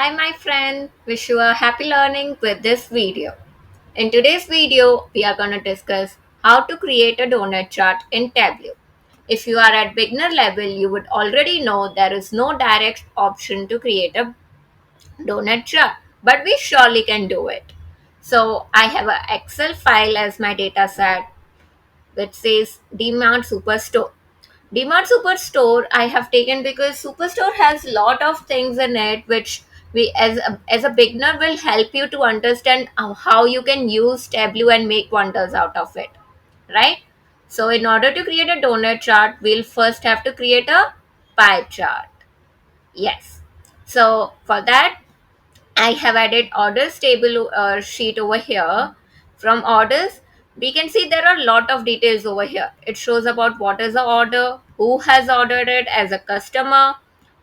Hi my friend, wish you a happy learning with this video. In today's video, we are going to discuss how to create a donut chart in Tableau. If you are at beginner level, you would already know there is no direct option to create a donut chart, but we surely can do it. So I have an Excel file as my data set which says Demand Superstore. Demand Superstore I have taken because Superstore has lot of things in it which we as a beginner will help you to understand how you can use Tableau and make wonders out of it, right? So in order to create a donut chart, we'll first have to create a pie chart. Yes. So for that, I have added orders table sheet over here. From orders, we can see there are a lot of details over here. It shows about what is the order, who has ordered it as a customer,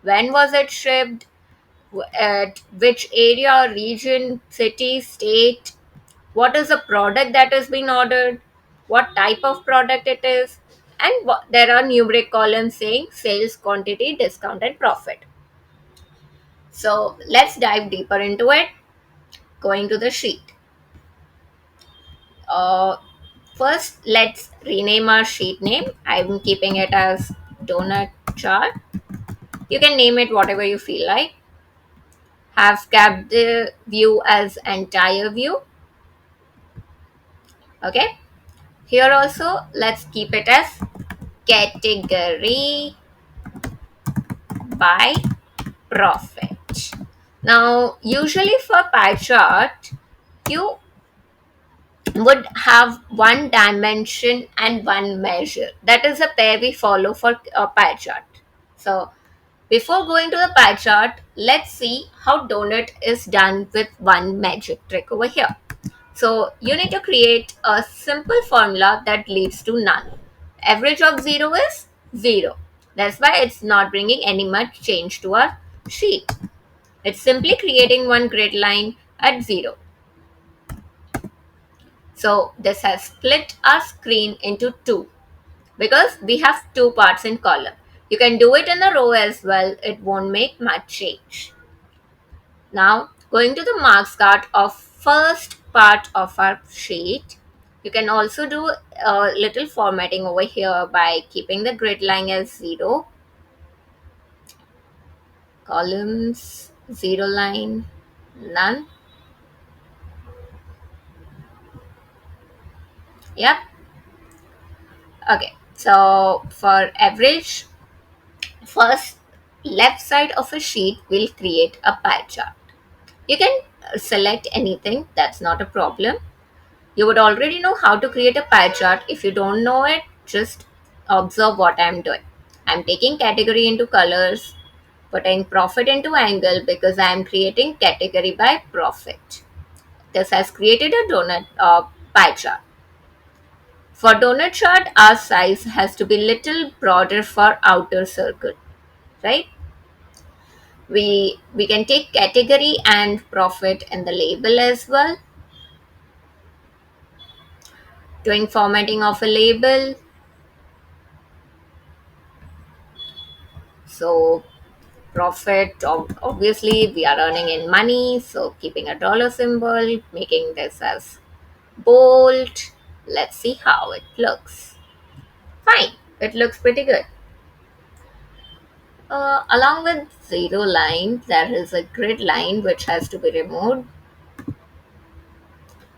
when was it shipped, at which area, region, city, state, what is the product that has been ordered, what type of product it is, and there are numeric columns saying sales, quantity, discount, and profit. So let's dive deeper into it. Going to the sheet. Uh, First, let's rename our sheet name. I'm keeping it as donut chart. You can name it whatever you feel like. Have kept the view as entire view. Okay. Here also, let's keep it as category by profit. Now, usually for pie chart, you would have one dimension and one measure. That is a pair we follow for a pie chart. So before going to the pie chart, let's see how donut is done with one magic trick over here. So you need to create a simple formula that leads to none. Average of 0 is 0. That's why it's not bringing any much change to our sheet. It's simply creating one grid line at 0. So this has split our screen into two because we have two parts in column. You can do it in a row as well. It won't make much change. Now going to the marks card of first part of our sheet. You can also do a little formatting over here by keeping the grid line as 0, columns, 0 line, none. Yep. Okay. So for average, first left side of a sheet will create a pie chart. You can select anything, that's not a problem. You would already know how to create a pie chart. If you don't know it, just observe what I'm doing. I'm taking category into colors, putting profit into angle because I'm creating category by profit. This has created a donut pie chart. For donut chart, our size has to be little broader for outer circle, right? We can take category and profit in the label as well. Doing formatting of a label. So profit, obviously we are earning in money, so keeping a dollar symbol, making this as bold. Let's see how it looks. Fine, it looks pretty good. Along with zero line, there is a grid line which has to be removed.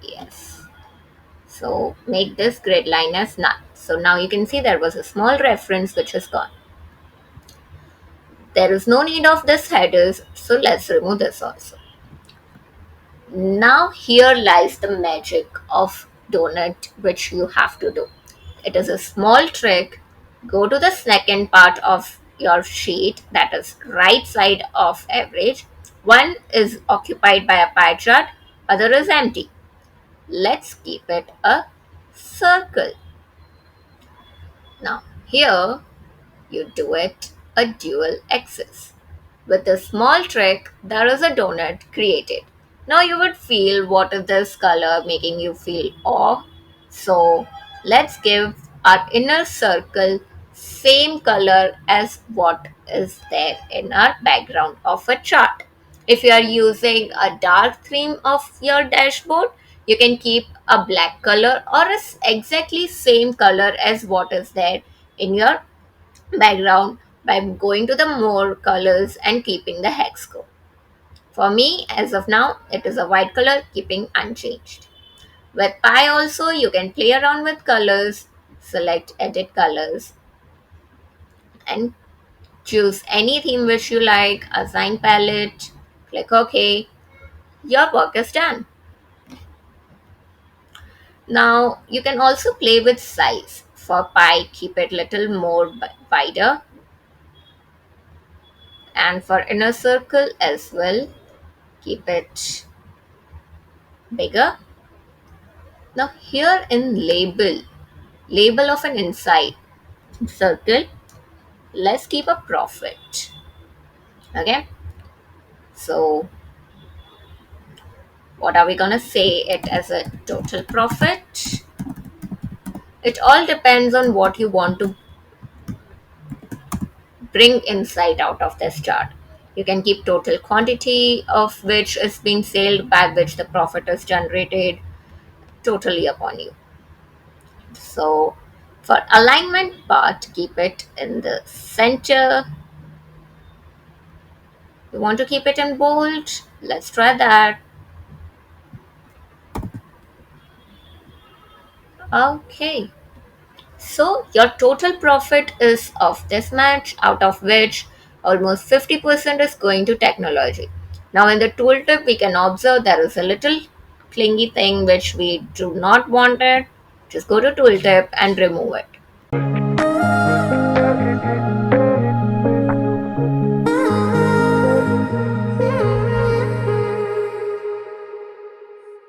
Yes. So make this grid line as none. So now you can see there was a small reference which is gone. There is no need of this headers, so let's remove this also. Now here lies the magic of donut which you have to do. It is a small trick. Go to the second part of your sheet, that is right side of average. One is occupied by a pie chart, other is empty. Let's keep it a circle. Now here you do it a dual axis. With a small trick, there is a donut created. Now you would feel what is this color making you feel awe. So let's give our inner circle same color as what is there in our background of a chart. If you are using a dark theme of your dashboard, you can keep a black color or exactly same color as what is there in your background by going to the more colors and keeping the hex code. For me, as of now, it is a white color, keeping unchanged. With Pi also, you can play around with colors, select edit colors, and choose any theme which you like, assign palette, click OK. Your work is done. Now, you can also play with size. For Pi, keep it little more wider, and for inner circle as well, keep it bigger. Now here in label of an inside circle, let's keep a profit. Okay, so what are we gonna say it as a total profit? It all depends on what you want to bring insight out of this chart. You can keep total quantity of which is being sold, by which the profit is generated, totally upon you. So for alignment part, keep it in the center. You want to keep it in bold? Let's try that. Okay. So your total profit is of this match, out of which almost 50% is going to technology. Now in the tooltip, we can observe there is a little clingy thing which we do not want it. Just go to tooltip and remove it.